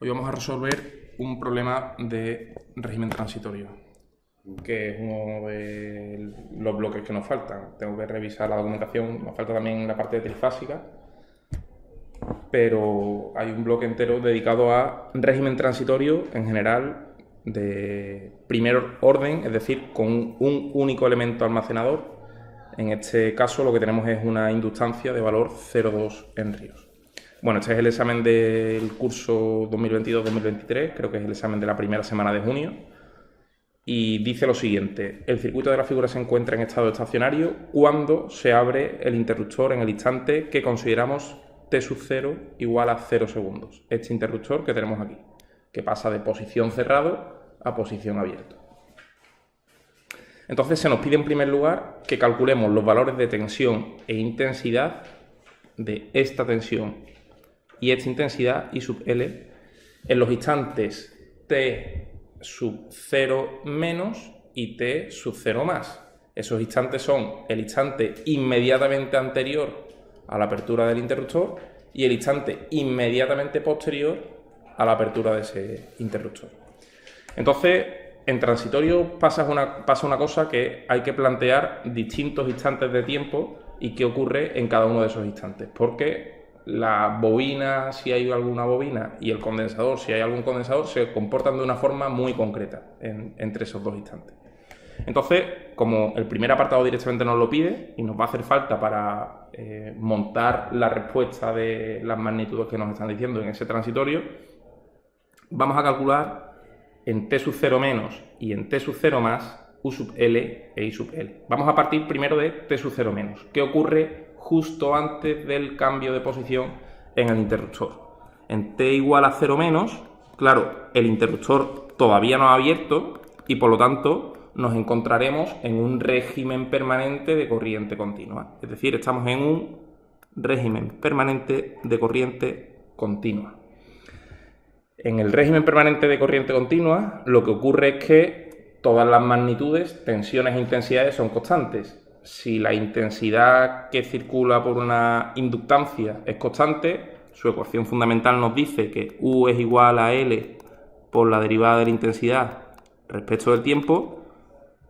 Hoy vamos a resolver un problema de régimen transitorio, que es uno de los bloques que nos faltan. Tengo que revisar la documentación, nos falta también la parte de trifásica, pero hay un bloque entero dedicado a régimen transitorio en general de primer orden, es decir, con un único elemento almacenador. En este caso lo que tenemos es una inductancia de valor 0,2 henrios. Bueno, este es el examen del curso 2022-2023, creo que es el examen de la primera semana de junio. Y dice lo siguiente: el circuito de la figura se encuentra en estado estacionario cuando se abre el interruptor en el instante que consideramos t sub 0 igual a 0 segundos. Este interruptor que tenemos aquí, que pasa de posición cerrado a posición abierto. Entonces se nos pide en primer lugar que calculemos los valores de tensión e intensidad de esta tensión y esta intensidad I sub L en los instantes t sub 0 menos y t sub 0 más. Esos instantes son el instante inmediatamente anterior a la apertura del interruptor y el instante inmediatamente posterior a la apertura de ese interruptor. Entonces, en transitorio pasa una cosa, que hay que plantear distintos instantes de tiempo y qué ocurre en cada uno de esos instantes, porque la bobina, si hay alguna bobina, y el condensador, si hay algún condensador, se comportan de una forma muy concreta entre esos dos instantes. Entonces, como el primer apartado directamente nos lo pide y nos va a hacer falta para montar la respuesta de las magnitudes que nos están diciendo en ese transitorio, vamos a calcular en t sub 0 menos y en t sub 0 más U sub L e I sub L. Vamos a partir primero de t sub 0 menos. ¿Qué ocurre justo antes del cambio de posición en el interruptor? En t igual a 0 menos, claro, el interruptor todavía no ha abierto y por lo tanto nos encontraremos en un régimen permanente de corriente continua. Es decir, estamos en un régimen permanente de corriente continua. En el régimen permanente de corriente continua, lo que ocurre es que todas las magnitudes, tensiones e intensidades son constantes. Si la intensidad que circula por una inductancia es constante, su ecuación fundamental nos dice que U es igual a L por la derivada de la intensidad respecto del tiempo.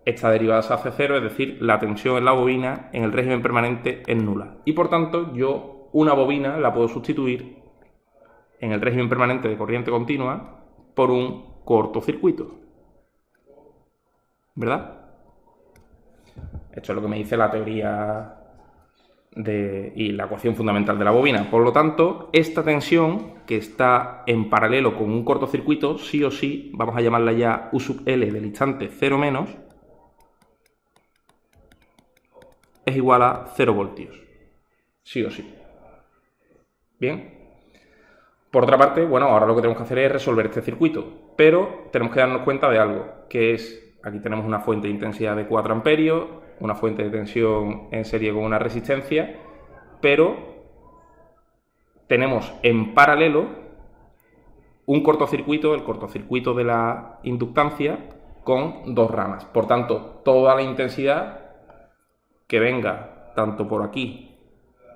Esta derivada se hace cero, es decir, la tensión en la bobina en el régimen permanente es nula. Y por tanto, yo una bobina la puedo sustituir en el régimen permanente de corriente continua por un cortocircuito, ¿verdad? Esto es lo que me dice la teoría y la ecuación fundamental de la bobina. Por lo tanto, esta tensión que está en paralelo con un cortocircuito, sí o sí, vamos a llamarla ya U sub L del instante 0 menos, es igual a 0 voltios, sí o sí. Bien. Por otra parte, bueno, ahora lo que tenemos que hacer es resolver este circuito, pero tenemos que darnos cuenta de algo, que es, aquí tenemos una fuente de intensidad de 4 amperios, una fuente de tensión en serie con una resistencia, pero tenemos en paralelo un cortocircuito, el cortocircuito de la inductancia, con dos ramas. Por tanto, toda la intensidad que venga tanto por aquí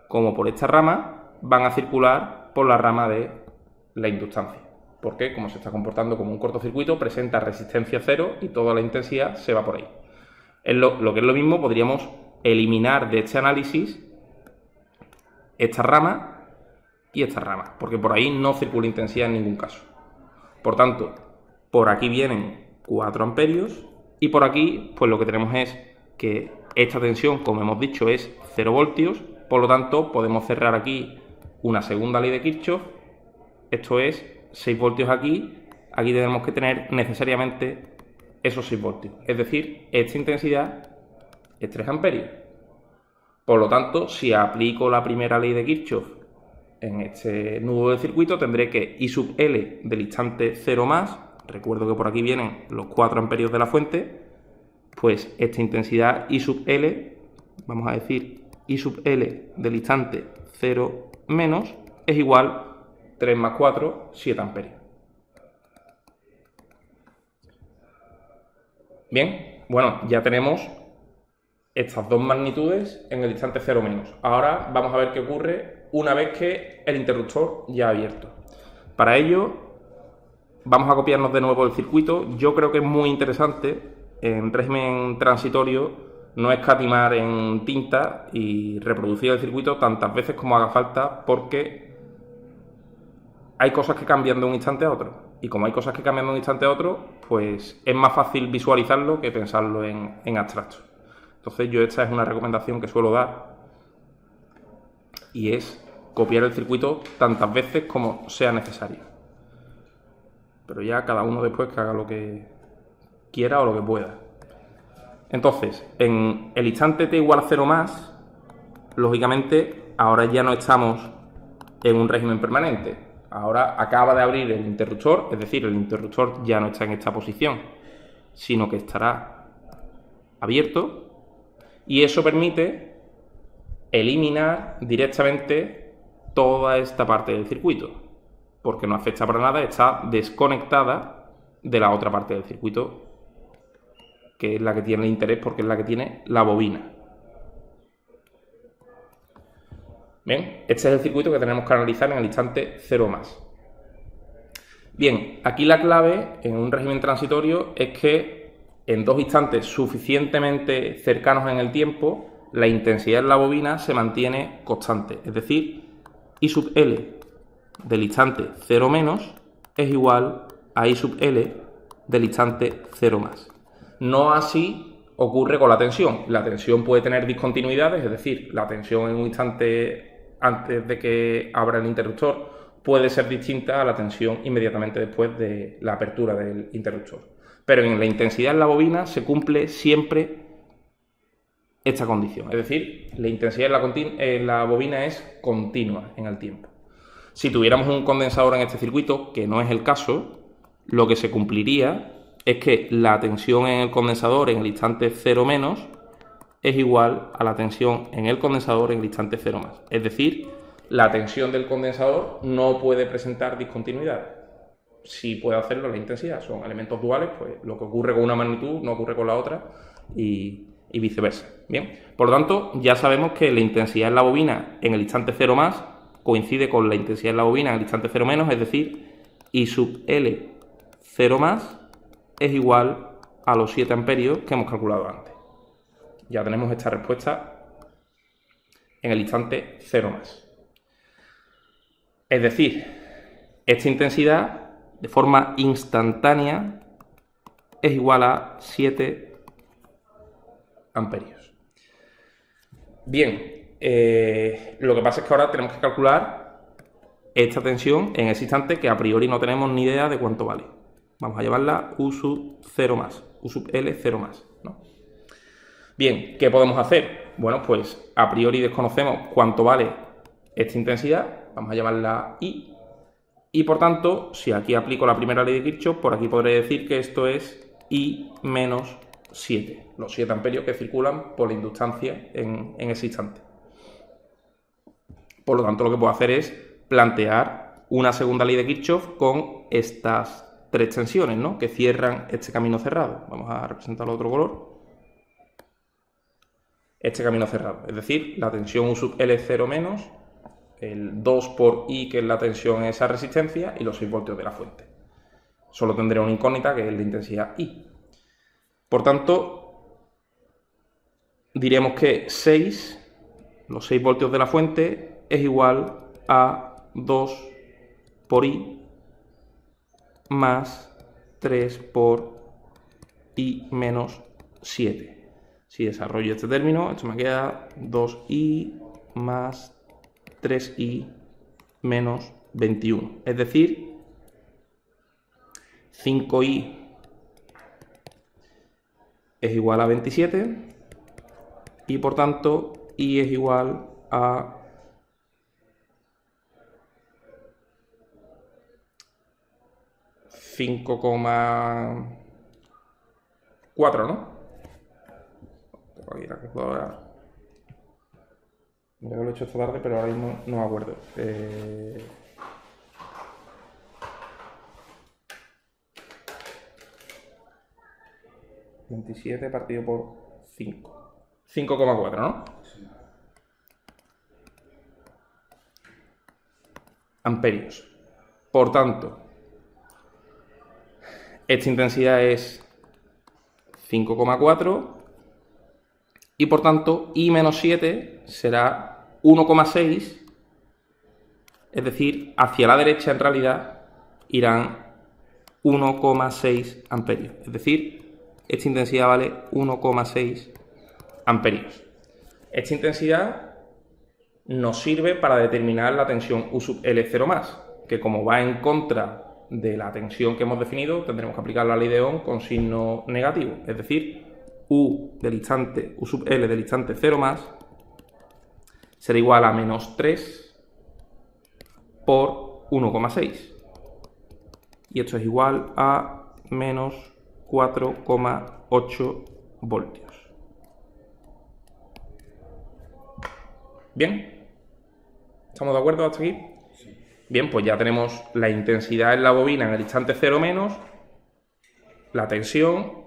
como por esta rama van a circular por la rama de la inductancia, porque como se está comportando como un cortocircuito, presenta resistencia cero y toda la intensidad se va por ahí. Lo que es lo mismo, podríamos eliminar de este análisis esta rama y esta rama, porque por ahí no circula intensidad en ningún caso. Por tanto, por aquí vienen 4 amperios y por aquí pues lo que tenemos es que esta tensión, como hemos dicho, es 0 voltios, por lo tanto podemos cerrar aquí una segunda ley de Kirchhoff. Esto es 6 voltios aquí, aquí tenemos que tener necesariamente esos 6 voltios. Es decir, esta intensidad es 3 amperios. Por lo tanto, si aplico la primera ley de Kirchhoff en este nudo de circuito, tendré que I sub L del instante 0 más, recuerdo que por aquí vienen los 4 amperios de la fuente, pues esta intensidad I sub L, vamos a decir I sub L del instante 0 menos, es igual 3 más 4, 7 amperios. Bien, bueno, ya tenemos estas dos magnitudes en el instante 0 menos. Ahora vamos a ver qué ocurre una vez que el interruptor ya ha abierto. Para ello, vamos a copiarnos de nuevo el circuito. Yo creo que es muy interesante en régimen transitorio no escatimar en tinta y reproducir el circuito tantas veces como haga falta, porque hay cosas que cambian de un instante a otro. Y como hay cosas que cambian de un instante a otro, pues es más fácil visualizarlo que pensarlo en abstracto. Entonces yo esta es una recomendación que suelo dar, y es copiar el circuito tantas veces como sea necesario. Pero ya cada uno después que haga lo que quiera o lo que pueda. Entonces, en el instante t igual a 0 más, lógicamente, ahora ya no estamos en un régimen permanente. Ahora acaba de abrir el interruptor, es decir, el interruptor ya no está en esta posición, sino que estará abierto, y eso permite eliminar directamente toda esta parte del circuito, porque no afecta para nada, está desconectada de la otra parte del circuito, que es la que tiene interés porque es la que tiene la bobina. Bien, este es el circuito que tenemos que analizar en el instante 0 más. Bien, aquí la clave en un régimen transitorio es que en dos instantes suficientemente cercanos en el tiempo, la intensidad en la bobina se mantiene constante, es decir, I sub L del instante 0 menos es igual a I sub L del instante 0 más. No así ocurre con la tensión. La tensión puede tener discontinuidades, es decir, la tensión en un instante antes de que abra el interruptor puede ser distinta a la tensión inmediatamente después de la apertura del interruptor. Pero en la intensidad en la bobina se cumple siempre esta condición, es decir, la intensidad en la bobina es continua en el tiempo. Si tuviéramos un condensador en este circuito, que no es el caso, lo que se cumpliría es que la tensión en el condensador en el instante 0 menos es igual a la tensión en el condensador en el instante 0 más. Es decir, la tensión del condensador no puede presentar discontinuidad. Sí puede hacerlo la intensidad, son elementos duales, pues lo que ocurre con una magnitud no ocurre con la otra y viceversa. Bien, por lo tanto, ya sabemos que la intensidad en la bobina en el instante 0 más coincide con la intensidad en la bobina en el instante 0 menos, es decir, I sub L 0 más es igual a los 7 amperios que hemos calculado antes. Ya tenemos esta respuesta en el instante 0 más. Es decir, esta intensidad de forma instantánea es igual a 7 amperios. Bien, lo que pasa es que ahora tenemos que calcular esta tensión en ese instante que a priori no tenemos ni idea de cuánto vale. Vamos a llevarla U sub 0 más, U sub L 0 más, ¿no? Bien, ¿qué podemos hacer? Bueno, pues a priori desconocemos cuánto vale esta intensidad, vamos a llamarla I, y por tanto, si aquí aplico la primera ley de Kirchhoff, por aquí podré decir que esto es I menos 7, los 7 amperios que circulan por la inductancia en ese instante. Por lo tanto, lo que puedo hacer es plantear una segunda ley de Kirchhoff con estas tres tensiones, ¿no?, que cierran este camino cerrado. Vamos a representarlo de otro color. Este camino cerrado, es decir, la tensión U sub L0 menos, el 2 por I, que es la tensión en esa resistencia, y los 6 voltios de la fuente. Solo tendré una incógnita, que es la intensidad I. Por tanto, diremos que 6, los 6 voltios de la fuente, es igual a 2 por I más 3 por I menos 7. Si desarrollo este término, esto me queda 2I más 3I menos 21. Es decir, 5I es igual a 27 y por tanto I es igual a 5,4, ¿no? Tengo aquí la calculadora. Yo lo he hecho esta tarde, pero ahora mismo no me acuerdo. 27 partido por 5. 5,4, ¿no? Sí. Amperios. Por tanto, esta intensidad es 5,4 y por tanto I menos 7 será 1,6, es decir, hacia la derecha en realidad irán 1,6 amperios, es decir, esta intensidad vale 1,6 amperios. Esta intensidad nos sirve para determinar la tensión U sub L0+, que como va en contra de la tensión que hemos definido, tendremos que aplicar la ley de Ohm con signo negativo, es decir, U sub L del instante 0+ será igual a menos 3 por 1,6. Y esto es igual a menos 4,8 voltios. ¿Bien? ¿Estamos de acuerdo hasta aquí? Sí. Bien, pues ya tenemos la intensidad en la bobina en el instante 0-, la tensión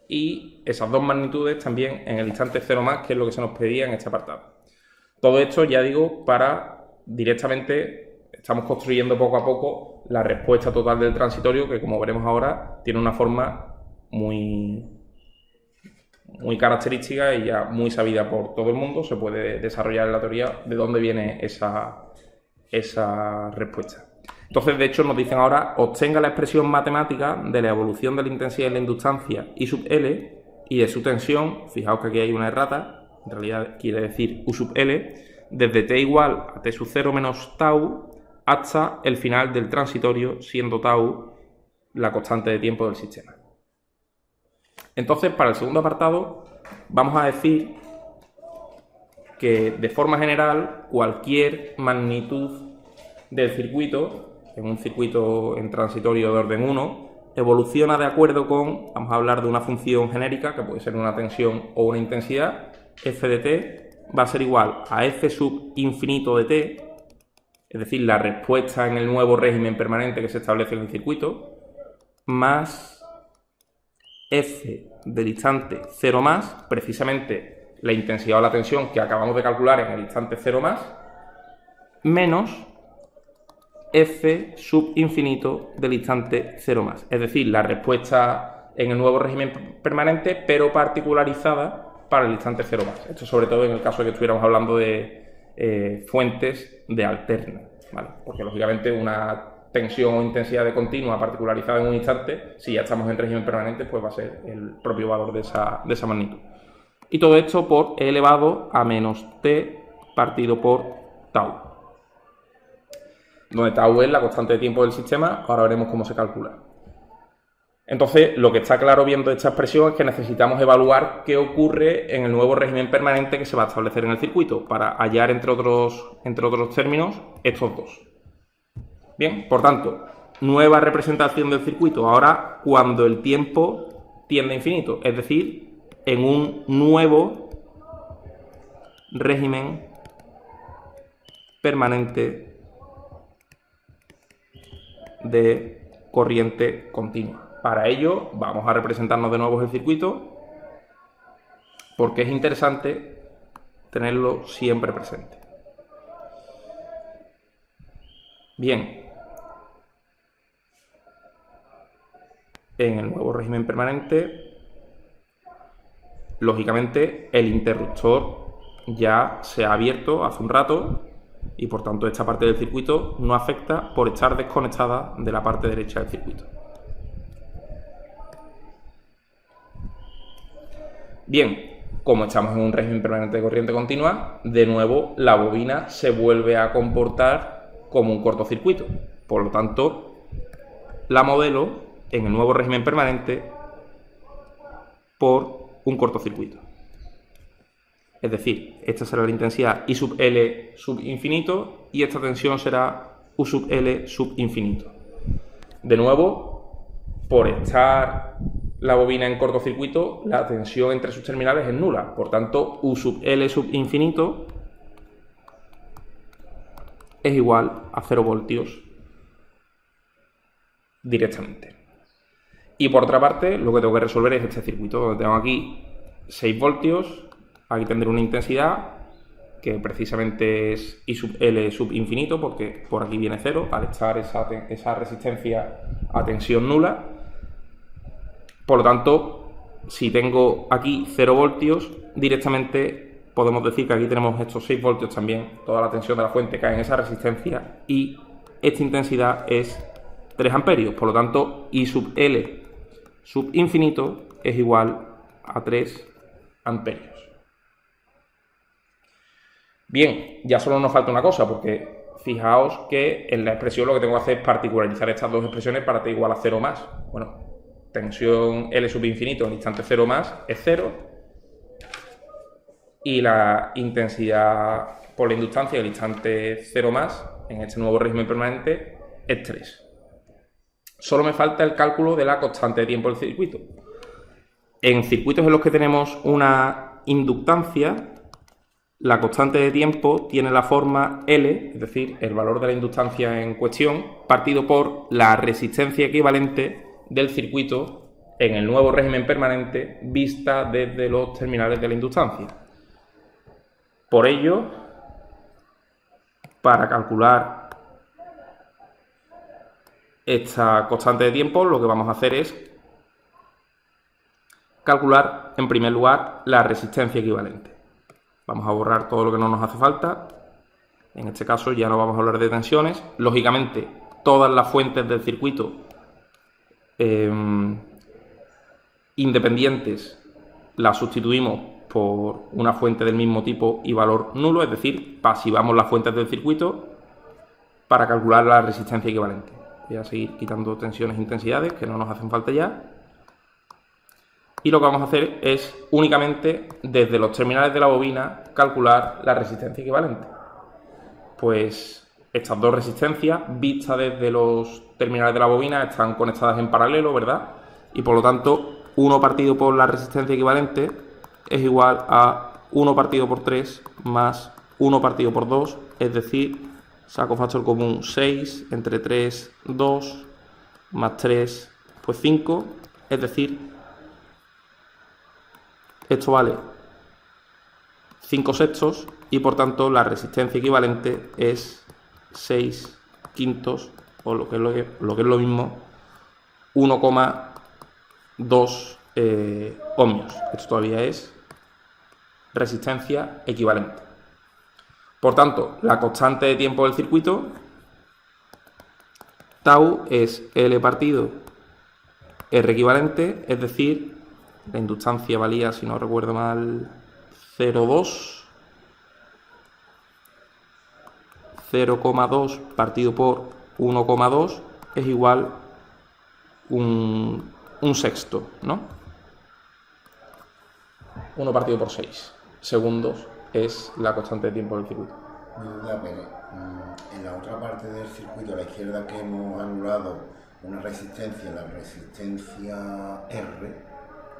y esas dos magnitudes también en el instante 0+, que es lo que se nos pedía en este apartado. Todo esto, ya digo, para directamente, estamos construyendo poco a poco la respuesta total del transitorio, que como veremos ahora, tiene una forma muy característica y ya muy sabida por todo el mundo. Se puede desarrollar en la teoría de dónde viene esa respuesta. Entonces, de hecho, nos dicen ahora, obtenga la expresión matemática de la evolución de la intensidad de la inductancia I sub L y de su tensión. Fijaos que aquí hay una errata, en realidad quiere decir U sub L, desde t igual a t sub 0 menos tau hasta el final del transitorio, siendo tau la constante de tiempo del sistema. Entonces, para el segundo apartado, vamos a decir que de forma general cualquier magnitud del circuito, en un circuito en transitorio de orden 1, evoluciona de acuerdo con, vamos a hablar de una función genérica, que puede ser una tensión o una intensidad, f de t va a ser igual a f sub infinito de t, es decir, la respuesta en el nuevo régimen permanente que se establece en el circuito, más f del instante 0+, precisamente la intensidad o la tensión que acabamos de calcular en el instante 0+, menos f sub infinito del instante 0+, es decir, la respuesta en el nuevo régimen permanente, pero particularizada para el instante 0+. Esto sobre todo en el caso de que estuviéramos hablando de fuentes de alterna, ¿vale? Porque lógicamente una tensión o intensidad de continua particularizada en un instante, si ya estamos en régimen permanente, pues va a ser el propio valor de esa magnitud. Y todo esto por e elevado a menos t partido por tau, donde tau es la constante de tiempo del sistema. Ahora veremos cómo se calcula. Entonces, lo que está claro viendo esta expresión es que necesitamos evaluar qué ocurre en el nuevo régimen permanente que se va a establecer en el circuito, para hallar, entre otros términos, estos dos. Bien, por tanto, nueva representación del circuito, ahora cuando el tiempo tiende a infinito, es decir, en un nuevo régimen permanente de corriente continua. Para ello vamos a representarnos de nuevo el circuito, porque es interesante tenerlo siempre presente. Bien, en el nuevo régimen permanente, lógicamente el interruptor ya se ha abierto hace un rato y por tanto esta parte del circuito no afecta por estar desconectada de la parte derecha del circuito. Bien, como estamos en un régimen permanente de corriente continua, de nuevo la bobina se vuelve a comportar como un cortocircuito. Por lo tanto, la modelo en el nuevo régimen permanente por un cortocircuito. Es decir, esta será la intensidad I sub L sub infinito y esta tensión será U sub L sub infinito. De nuevo, por estar la bobina en cortocircuito, la tensión entre sus terminales es nula. Por tanto, U sub L sub infinito es igual a 0 voltios directamente. Y por otra parte, lo que tengo que resolver es este circuito, donde tengo aquí 6 voltios, aquí tendré una intensidad que precisamente es I sub L sub infinito, porque por aquí viene 0, al estar esa resistencia a tensión nula. Por lo tanto, si tengo aquí 0 voltios, directamente podemos decir que aquí tenemos estos 6 voltios también. Toda la tensión de la fuente cae en esa resistencia y esta intensidad es 3 amperios. Por lo tanto, I sub L sub infinito es igual a 3 amperios. Bien, ya solo nos falta una cosa, porque fijaos que en la expresión lo que tengo que hacer es particularizar estas dos expresiones para t igual a 0 más. Bueno, tensión L sub infinito en instante 0 más es 0 y la intensidad por la inductancia en el instante 0 más en este nuevo régimen permanente es 3. Solo me falta el cálculo de la constante de tiempo del circuito. En circuitos en los que tenemos una inductancia, la constante de tiempo tiene la forma L, es decir, el valor de la inductancia en cuestión, partido por la resistencia equivalente del circuito en el nuevo régimen permanente vista desde los terminales de la inductancia. Por ello, para calcular esta constante de tiempo, lo que vamos a hacer es calcular, en primer lugar, la resistencia equivalente. Vamos a borrar todo lo que no nos hace falta. En este caso ya no vamos a hablar de tensiones. Lógicamente, todas las fuentes del circuito independientes las sustituimos por una fuente del mismo tipo y valor nulo, es decir, pasivamos las fuentes del circuito para calcular la resistencia equivalente. Voy a seguir quitando tensiones e intensidades que no nos hacen falta ya. Y lo que vamos a hacer es únicamente desde los terminales de la bobina calcular la resistencia equivalente. Pues estas dos resistencias vistas desde los terminales de la bobina están conectadas en paralelo, ¿verdad? Y por lo tanto 1 partido por la resistencia equivalente es igual a 1 partido por 3 más 1 partido por 2, es decir, saco factor común 6, entre 3, 2, más 3, pues 5, es decir, esto vale 5 sextos y por tanto la resistencia equivalente es 6 quintos o lo que es lo mismo 1,2 ohmios. Esto todavía es resistencia equivalente. Por tanto, la constante de tiempo del circuito tau es L partido R equivalente, es decir, la inductancia valía, si no recuerdo mal, 0,2. 0,2 partido por 1,2 es igual un sexto, ¿no? 1 partido por 6 segundos es la constante de tiempo del circuito. Pero en la otra parte del circuito, a la izquierda, que hemos anulado una resistencia, la resistencia R.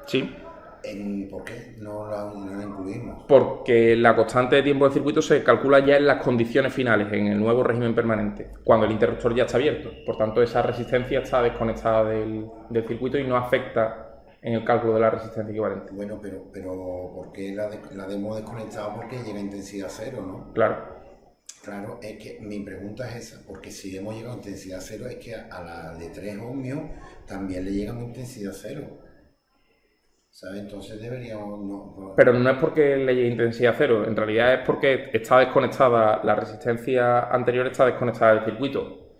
Sí. ¿Por qué no la incluimos? Porque la constante de tiempo del circuito se calcula ya en las condiciones finales, en el nuevo régimen permanente, cuando el interruptor ya está abierto. Por tanto, esa resistencia está desconectada del circuito y no afecta en el cálculo de la resistencia equivalente. Bueno, pero ¿por qué la hemos desconectado? Porque llega a intensidad cero, ¿no? Claro. Claro, es que mi pregunta es esa, porque si hemos llegado a intensidad cero, es que a la de 3 ohmios también le llegamos a intensidad cero. ¿Sabes? Entonces deberíamos... No... Pero no es porque le llegue intensidad cero, en realidad es porque está desconectada, la resistencia anterior está desconectada del circuito.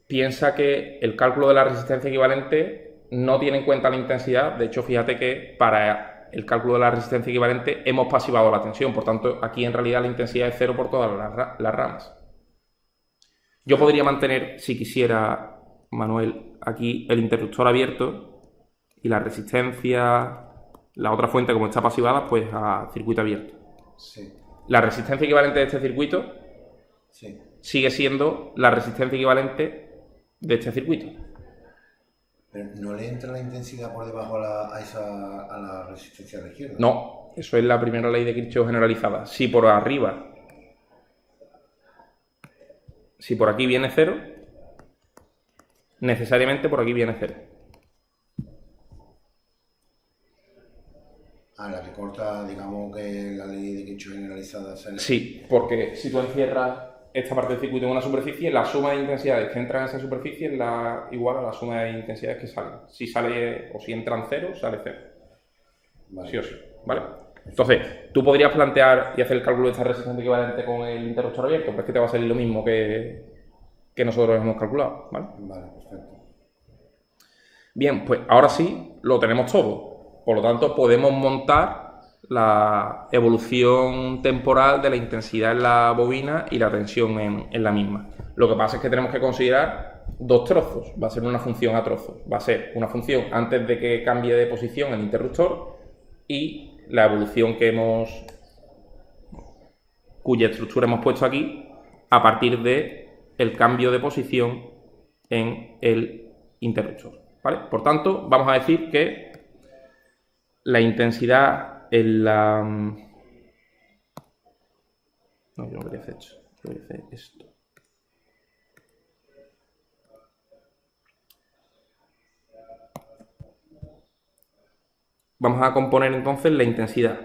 Piensa que el cálculo de la resistencia equivalente no tiene en cuenta la intensidad. De hecho, fíjate que para el cálculo de la resistencia equivalente hemos pasivado la tensión, por tanto aquí en realidad la intensidad es cero por todas las ramas. Yo podría mantener, si quisiera, Manuel, aquí el interruptor abierto y la resistencia, la otra fuente como está pasivada, pues a circuito abierto. Sí. La resistencia equivalente de este circuito sigue siendo la resistencia equivalente de este circuito. Pero ¿no le entra la intensidad por debajo a la resistencia de la izquierda? No, eso es la primera ley de Kirchhoff generalizada. Si por arriba, si por aquí viene cero, necesariamente por aquí viene cero. La que corta, digamos que la ley de Kirchhoff generalizada. Sí, porque si tú encierras esta parte del circuito en una superficie, la suma de intensidades que entran en esa superficie es igual a la suma de intensidades que salen. Si sale o si entran 0, sale 0. Vale. Sí o sí, ¿vale? Entonces, tú podrías plantear y hacer el cálculo de esta resistencia equivalente con el interruptor abierto, pero es que te va a salir lo mismo que nosotros hemos calculado, ¿vale? Vale, perfecto. Bien, pues ahora sí lo tenemos todo. Por lo tanto, podemos montar la evolución temporal de la intensidad en la bobina y la tensión en la misma. Lo que pasa es que tenemos que considerar dos trozos. Va a ser una función a trozos. Va a ser una función antes de que cambie de posición el interruptor y la evolución cuya estructura hemos puesto aquí a partir de el cambio de posición en el interruptor, ¿vale? Por tanto, vamos a decir que la intensidad en la... No, yo no quería hacer esto. Yo quería hacer esto. Vamos a componer entonces la intensidad.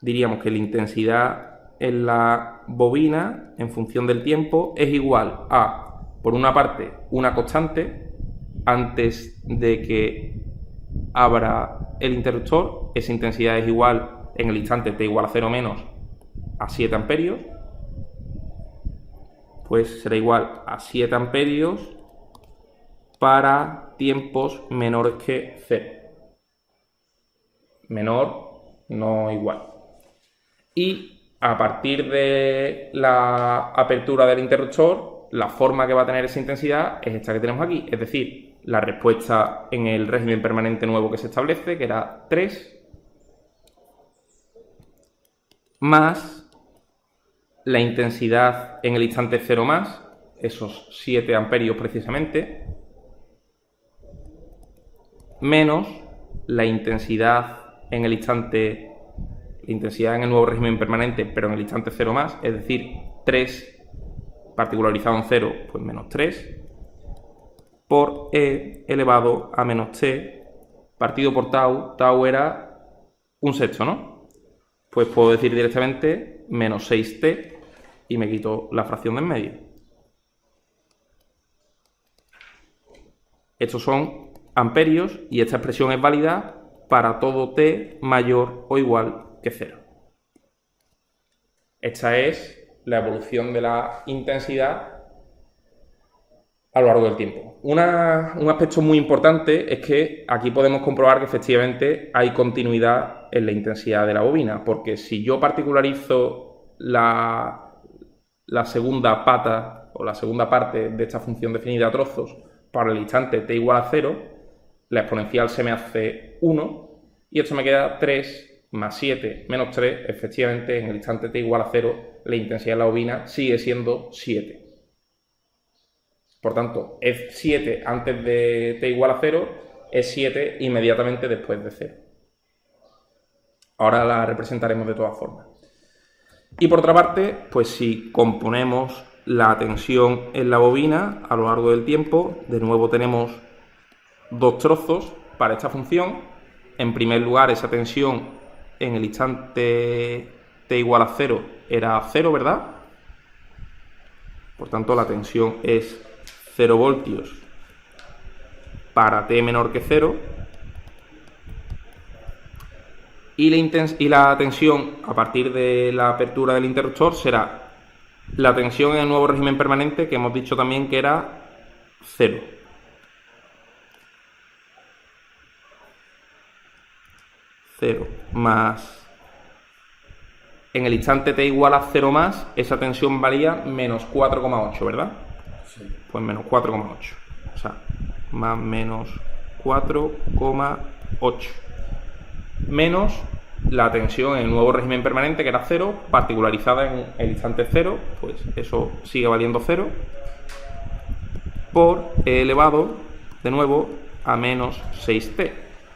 Diríamos que la intensidad en la bobina, en función del tiempo, es igual a, por una parte, una constante antes de que abra el interruptor. Esa intensidad es igual, en el instante t igual a 0 menos, a 7 amperios. Pues será igual a 7 amperios para tiempos menores que 0. Menor, no igual. Y a partir de la apertura del interruptor, la forma que va a tener esa intensidad es esta que tenemos aquí. Es decir, la respuesta en el régimen permanente nuevo que se establece, que era 3, más la intensidad en el instante 0 más, esos 7 amperios precisamente, menos la intensidad en el instante, la intensidad en el nuevo régimen permanente, pero en el instante 0 más, es decir, 3 particularizado en 0, pues menos 3, por e elevado a menos t, partido por tau. Tau era un sexto, ¿no? Pues puedo decir directamente menos 6t y me quito la fracción de en medio. Estos son amperios y esta expresión es válida para todo t mayor o igual que 0. Esta es la evolución de la intensidad a lo largo del tiempo. Un aspecto muy importante es que aquí podemos comprobar que efectivamente hay continuidad en la intensidad de la bobina, porque si yo particularizo la segunda pata o la segunda parte de esta función definida a trozos para el instante t igual a 0, la exponencial se me hace 1 y esto me queda 3 más 7 menos 3. Efectivamente, en el instante t igual a 0, la intensidad de la bobina sigue siendo 7. Por tanto, es 7 antes de t igual a 0, es 7 inmediatamente después de 0. Ahora la representaremos de todas formas. Y por otra parte, pues si componemos la tensión en la bobina a lo largo del tiempo, de nuevo tenemos dos trozos para esta función. En primer lugar, esa tensión en el instante t igual a 0 era 0, ¿verdad? Por tanto, la tensión es 0 voltios para t menor que 0. Y la tensión a partir de la apertura del interruptor será la tensión en el nuevo régimen permanente, que hemos dicho también que era 0. Más, en el instante t igual a 0 más, esa tensión valía menos 4,8, ¿verdad? Sí. Pues menos 4,8. O sea, más menos 4,8. Menos la tensión en el nuevo régimen permanente, que era 0, particularizada en el instante 0, pues eso sigue valiendo 0, por e elevado, de nuevo, a menos 6t.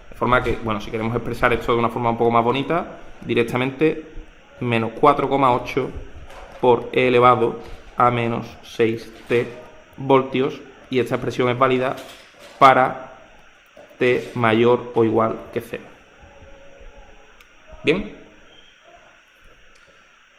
De forma que, bueno, si queremos expresar esto de una forma un poco más bonita, directamente menos 4,8 por e elevado a menos 6t voltios, y esta expresión es válida para t mayor o igual que 0. ¿Bien?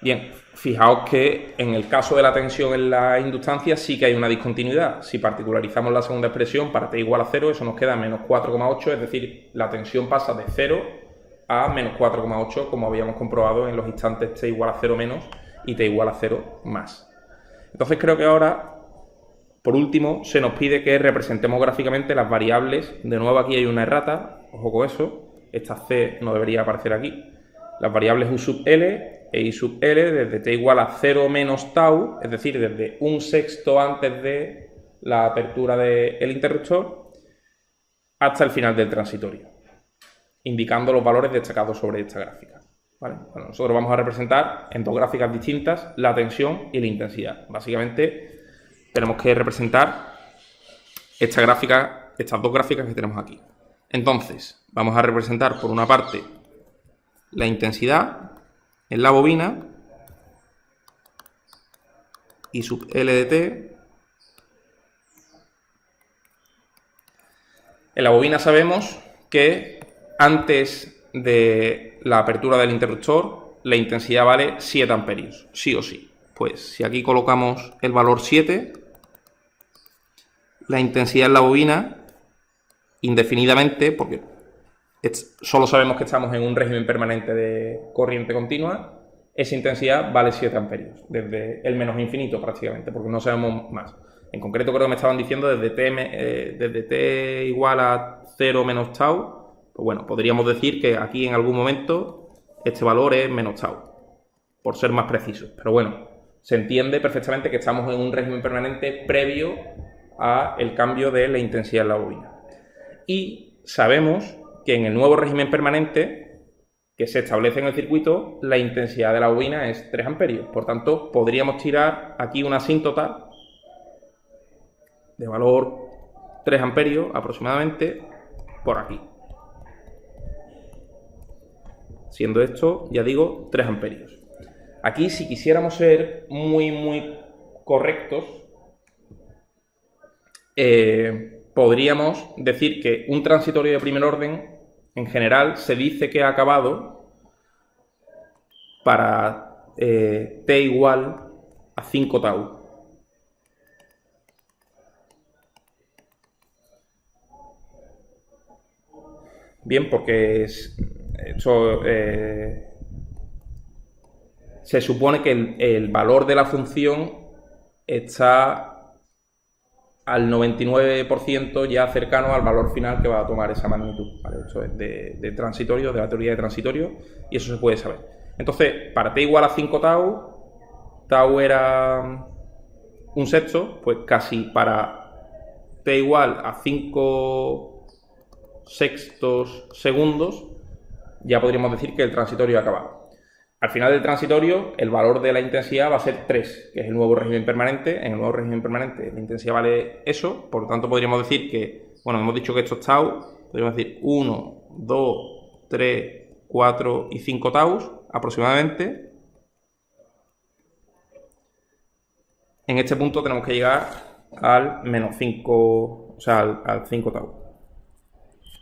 Bien, fijaos que en el caso de la tensión en la inductancia sí que hay una discontinuidad. Si particularizamos la segunda expresión para t igual a 0, eso nos queda menos 4,8, es decir, la tensión pasa de 0 a menos 4,8, como habíamos comprobado en los instantes t igual a 0 menos y t igual a 0 más. Entonces creo que ahora, por último, se nos pide que representemos gráficamente las variables. De nuevo aquí hay una errata, ojo con eso, esta c no debería aparecer aquí. Las variables u sub l e i sub l desde t igual a 0 menos tau, es decir, desde un sexto antes de la apertura del interruptor hasta el final del transitorio, indicando los valores destacados sobre esta gráfica. ¿Vale? Bueno, nosotros vamos a representar en dos gráficas distintas la tensión y la intensidad. Básicamente tenemos que representar esta gráfica, estas dos gráficas que tenemos aquí. Entonces, vamos a representar por una parte la intensidad en la bobina I sub L de t. En la bobina sabemos que antes de la apertura del interruptor la intensidad vale 7 amperios, sí o sí. Pues si aquí colocamos el valor 7, la intensidad en la bobina, indefinidamente, porque solo sabemos que estamos en un régimen permanente de corriente continua, esa intensidad vale 7 amperios, desde el menos infinito prácticamente, porque no sabemos más. En concreto creo que me estaban diciendo desde t igual a 0 menos tau, pues bueno, podríamos decir que aquí en algún momento este valor es menos tau, por ser más precisos. Pero bueno, se entiende perfectamente que estamos en un régimen permanente previo al cambio de la intensidad en la bobina. Y sabemos que en el nuevo régimen permanente que se establece en el circuito, la intensidad de la bobina es 3 amperios. Por tanto, podríamos tirar aquí una asíntota de valor 3 amperios aproximadamente por aquí. Siendo esto, ya digo, 3 amperios. Aquí, si quisiéramos ser muy correctos, podríamos decir que un transitorio de primer orden, en general, se dice que ha acabado para t igual a 5 tau. Bien, porque esto se supone que el valor de la función está al 99% ya cercano al valor final que va a tomar esa magnitud. ¿Vale? Esto es de transitorio, de la teoría de transitorio, y eso se puede saber. Entonces, para t igual a 5 tau era un sexto, pues casi para t igual a 5 sextos segundos ya podríamos decir que el transitorio ha acabado. Al final del transitorio, el valor de la intensidad va a ser 3, que es el nuevo régimen permanente. En el nuevo régimen permanente la intensidad vale eso, por lo tanto podríamos decir que, bueno, hemos dicho que esto es tau, podríamos decir 1, 2, 3, 4 y 5 taus aproximadamente. En este punto tenemos que llegar al menos 5, o sea, al 5 tau.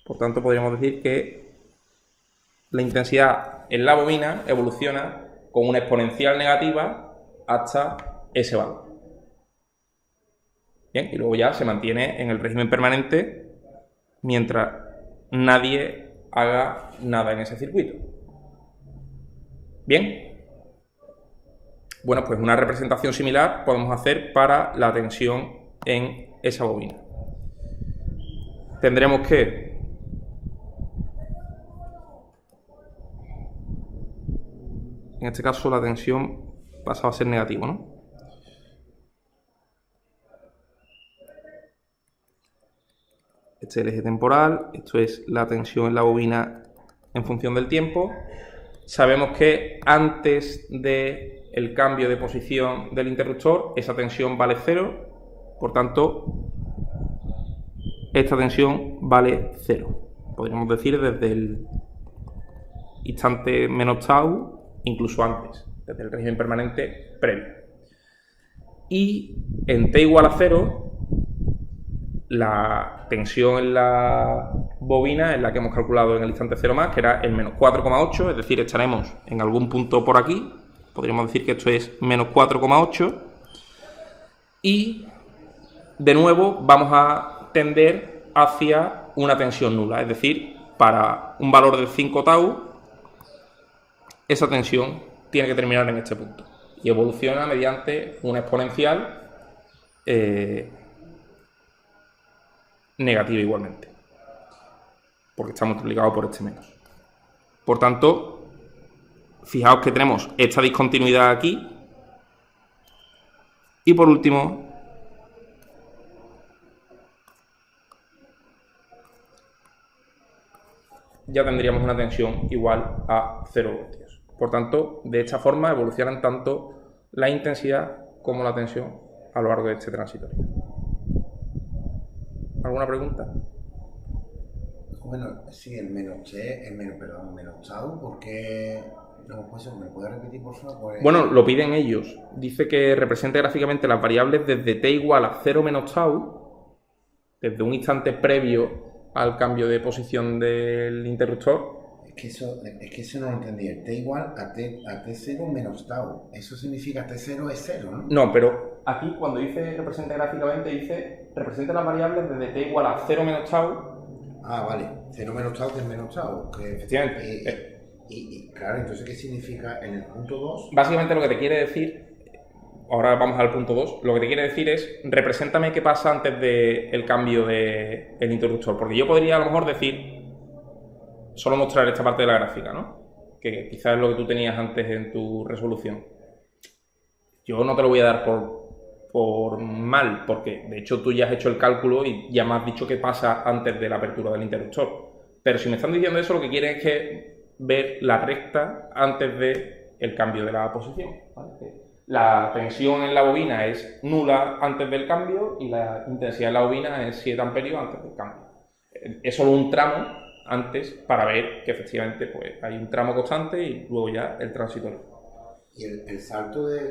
Por tanto, podríamos decir que la intensidad en la bobina evoluciona con una exponencial negativa hasta ese valor. Bien, y luego ya se mantiene en el régimen permanente mientras nadie haga nada en ese circuito. Bien. Bueno, pues una representación similar podemos hacer para la tensión en esa bobina. Tendremos que en este caso la tensión pasa a ser negativa, ¿no? Este es el eje temporal, esto es la tensión en la bobina en función del tiempo. Sabemos que antes del cambio de posición del interruptor, esa tensión vale 0, por tanto, esta tensión vale 0. Podríamos decir desde el instante menos tau, incluso antes, desde el régimen permanente previo. Y en t igual a 0, la tensión en la bobina es la que hemos calculado en el instante 0 más, que era el menos 4,8, es decir, estaremos en algún punto por aquí. Podríamos decir que esto es menos 4,8. Y, de nuevo, vamos a tender hacia una tensión nula. Es decir, para un valor de 5 tau, esa tensión tiene que terminar en este punto. Y evoluciona mediante una exponencial negativa igualmente, porque está multiplicado por este menos. Por tanto, fijaos que tenemos esta discontinuidad aquí. Y por último, ya tendríamos una tensión igual a 0 voltios. Por tanto, de esta forma evolucionan tanto la intensidad como la tensión a lo largo de este transitorio. ¿Alguna pregunta? Bueno, sí, el menos T, menos tau, ¿por qué? No, pues, ¿me puede repetir, por favor? Bueno, lo piden ellos. Dice que represente gráficamente las variables desde t igual a 0 menos tau, desde un instante previo al cambio de posición del interruptor. Es que eso no lo entendí. El T igual a T0 menos tau. Eso significa T0 es 0, ¿no? No, pero aquí cuando dice represente gráficamente, dice represente las variables desde t igual a 0 menos tau. Ah, vale. 0 menos tau que es menos tau. Efectivamente. Y claro, entonces, ¿qué significa en el punto 2? Básicamente lo que te quiere decir, ahora vamos al punto 2, lo que te quiere decir es represéntame qué pasa antes del cambio del interruptor. Porque yo podría a lo mejor decir, solo mostrar esta parte de la gráfica, ¿no? Que quizás es lo que tú tenías antes en tu resolución. Yo no te lo voy a dar por mal, porque de hecho tú ya has hecho el cálculo y ya me has dicho qué pasa antes de la apertura del interruptor. Pero si me están diciendo eso, lo que quieren es que ver la recta antes del cambio de la posición, ¿vale? La tensión en la bobina es nula antes del cambio y la intensidad en la bobina es 7 amperios antes del cambio. Es solo un tramo antes para ver que efectivamente pues, hay un tramo constante y luego ya el transitorio. ¿Y el salto de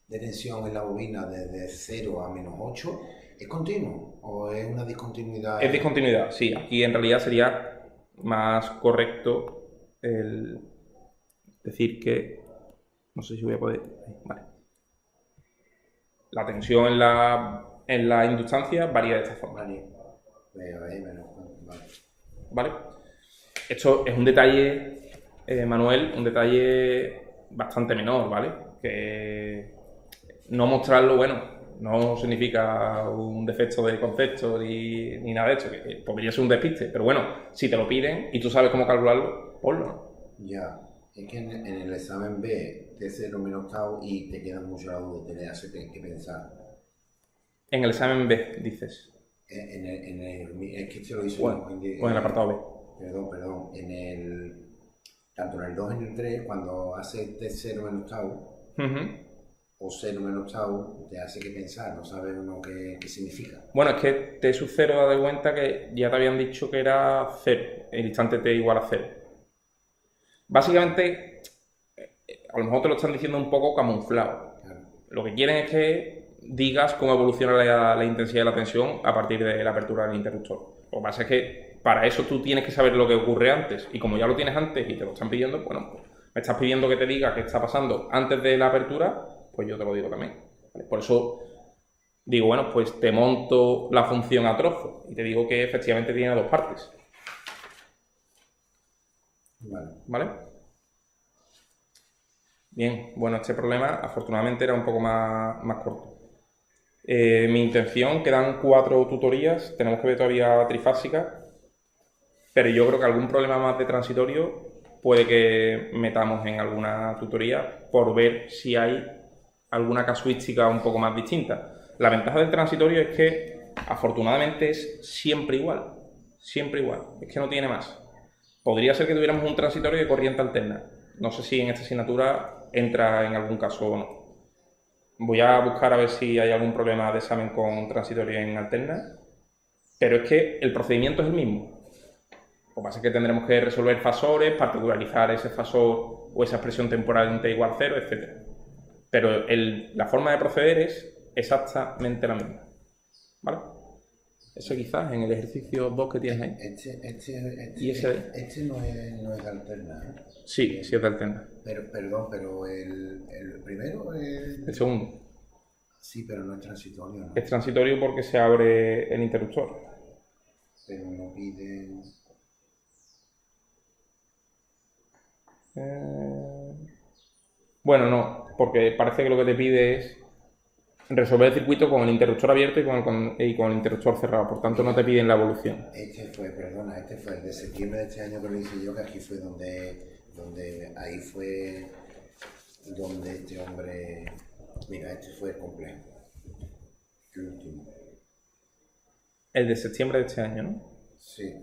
tensión en la bobina desde 0 a menos 8 es continuo o es una discontinuidad? Es discontinuidad, sí. Aquí en realidad sería más correcto el decir que, no sé si voy a poder, vale. La tensión en la inductancia varía de esta forma. Vale. ¿Vale? Esto es un detalle, Manuel, un detalle bastante menor, ¿vale? Que no mostrarlo, bueno, no significa un defecto de concepto ni nada de esto, que podría ser un despiste, pero bueno, si te lo piden y tú sabes cómo calcularlo, ponlo, ¿no? Ya, es que en el examen B T0 menos tau y te queda mucho la duda, te hace que pensar. En el examen B, dices. Es que se lo hizo bueno, en el apartado B. Perdón, tanto en el 2 como en el 3, cuando hace T0 menos tau, o 0 menos tau, te hace que pensar, no sabes uno qué significa. Bueno, es que T sub 0, da de cuenta que ya te habían dicho que era 0, el instante T igual a 0. Básicamente, a lo mejor te lo están diciendo un poco camuflado. Claro. Lo que quieren es que digas cómo evoluciona la intensidad de la tensión a partir de la apertura del interruptor. Lo que pasa es que para eso tú tienes que saber lo que ocurre antes, y como ya lo tienes antes y te lo están pidiendo, bueno, pues me estás pidiendo que te diga qué está pasando antes de la apertura, pues yo te lo digo también. ¿Vale? Por eso digo, bueno, pues te monto la función a trozos y te digo que efectivamente tiene dos partes. ¿Vale? Bien, bueno, este problema afortunadamente era un poco más corto. Mi intención, quedan 4 tutorías, tenemos que ver todavía trifásica, pero yo creo que algún problema más de transitorio puede que metamos en alguna tutoría por ver si hay alguna casuística un poco más distinta. La ventaja del transitorio es que afortunadamente es siempre igual, es que no tiene más. Podría ser que tuviéramos un transitorio de corriente alterna. No sé si en esta asignatura entra en algún caso o no. Voy a buscar a ver si hay algún problema de examen con transitorio en alterna, pero es que el procedimiento es el mismo. Lo que pasa es que tendremos que resolver fasores, particularizar ese fasor o esa expresión temporal en t igual a 0, etc. Pero la forma de proceder es exactamente la misma. ¿Vale? Ese quizás en el ejercicio 2 que tienes ahí. Y ese... Este no es alterna, ¿eh? Sí, sí es de alterna. Pero, perdón, pero el primero es... El segundo. Sí, pero no es transitorio, ¿no? Es transitorio porque se abre el interruptor. Pero no pide... Bueno, no, porque parece que lo que te pide es resolver el circuito con el interruptor abierto y con el interruptor cerrado. Por tanto, no te piden la evolución. Este fue el de septiembre de este año que lo hice yo, que aquí fue ahí fue donde este hombre... Mira, este fue el complejo. El último. El de septiembre de este año, ¿no? Sí.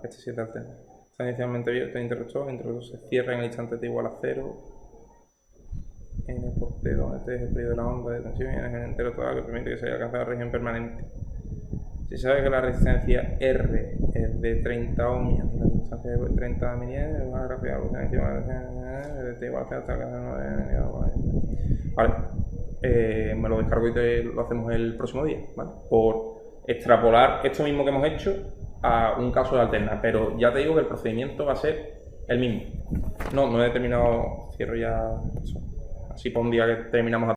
Este sí es de alterna. Está inicialmente abierto el interruptor se cierra en el instante t igual a 0. N por T, donde T es el periodo de la onda de tensión y N es el entero total que permite que se haya alcanzado la región permanente. Si sabe que la resistencia R es de 30 ohmios y la distancia es de 30 miliamperes, es una gráfica de evolución encima de T igual a 0 hasta que vale. Me lo descargo y lo hacemos el próximo día, ¿vale? Por extrapolar esto mismo que hemos hecho a un caso de alterna, pero ya te digo que el procedimiento va a ser el mismo. No he terminado, cierro ya eso. Así por un día que terminamos